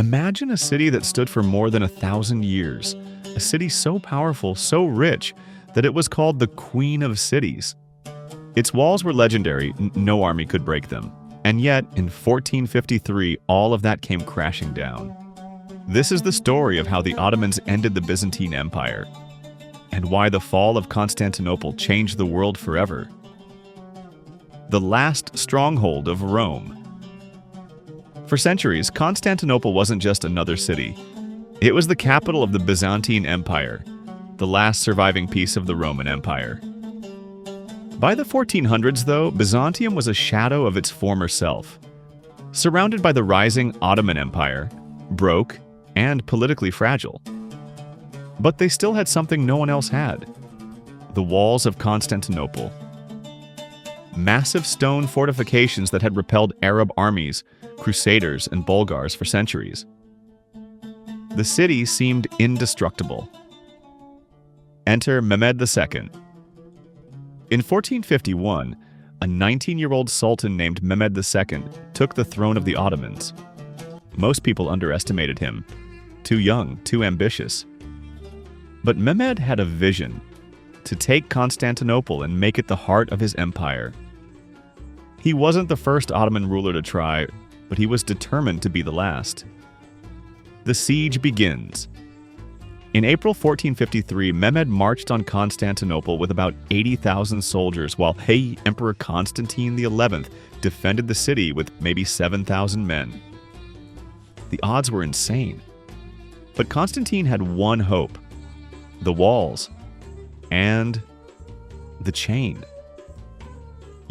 Imagine a city that stood for more than 1,000 years, a city so powerful, so rich, that it was called the Queen of Cities. Its walls were legendary, no army could break them. And yet, in 1453, all of that came crashing down. This is the story of how the Ottomans ended the Byzantine Empire, and why the fall of Constantinople changed the world forever. The last stronghold of Rome. For centuries, Constantinople wasn't just another city. It was the capital of the Byzantine Empire, the last surviving piece of the Roman Empire. By the 1400s, though, Byzantium was a shadow of its former self. Surrounded by the rising Ottoman Empire, broke, and politically fragile. But they still had something no one else had: the walls of Constantinople. Massive stone fortifications that had repelled Arab armies, Crusaders, and Bulgars for centuries. The city seemed indestructible. Enter Mehmed II. In 1451, a 19-year-old sultan named Mehmed II took the throne of the Ottomans. Most people underestimated him. Too young, too ambitious. But Mehmed had a vision: to take Constantinople and make it the heart of his empire. He wasn't the first Ottoman ruler to try, but he was determined to be the last. The siege begins. In April 1453, Mehmed marched on Constantinople with about 80,000 soldiers, while Emperor Constantine XI defended the city with maybe 7,000 men. The odds were insane. But Constantine had one hope: the walls and the chain.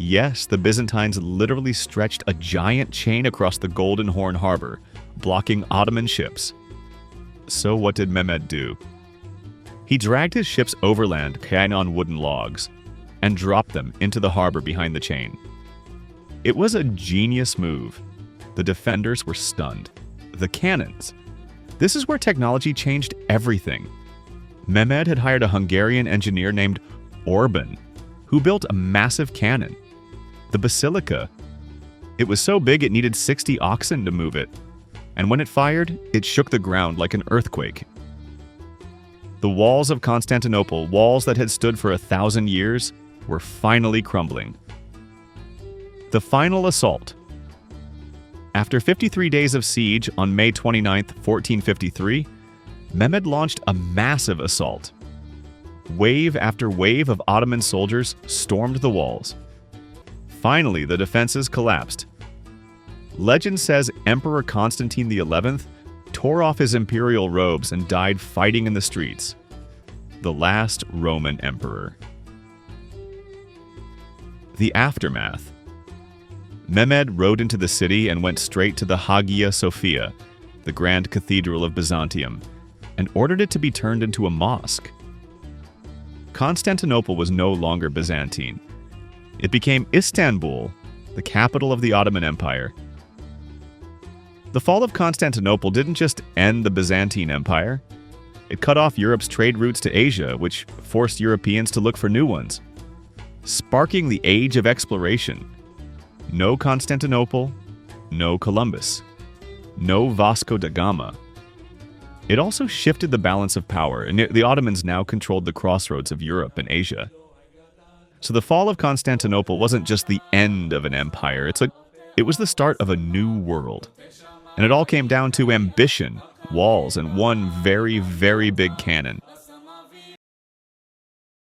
Yes, the Byzantines literally stretched a giant chain across the Golden Horn Harbor, blocking Ottoman ships. So what did Mehmed do? He dragged his ships overland carrying on wooden logs and dropped them into the harbor behind the chain. It was a genius move. The defenders were stunned. The cannons. This is where technology changed everything. Mehmed had hired a Hungarian engineer named Orban, who built a massive cannon, the Basilica. It was so big it needed 60 oxen to move it. And when it fired, it shook the ground like an earthquake. The walls of Constantinople, walls that had stood for 1,000 years, were finally crumbling. The final assault. After 53 days of siege on May 29, 1453, Mehmed launched a massive assault. Wave after wave of Ottoman soldiers stormed the walls. Finally, the defenses collapsed. Legend says Emperor Constantine XI tore off his imperial robes and died fighting in the streets. The last Roman emperor. The aftermath. Mehmed rode into the city and went straight to the Hagia Sophia, the grand cathedral of Byzantium, and ordered it to be turned into a mosque. Constantinople was no longer Byzantine. It became Istanbul, the capital of the Ottoman Empire. The fall of Constantinople didn't just end the Byzantine Empire. It cut off Europe's trade routes to Asia, which forced Europeans to look for new ones, sparking the age of exploration. No Constantinople, no Columbus, no Vasco da Gama. It also shifted the balance of power, and the Ottomans now controlled the crossroads of Europe and Asia. So the fall of Constantinople wasn't just the end of an empire, it was the start of a new world. And it all came down to ambition, walls, and one very, very big cannon.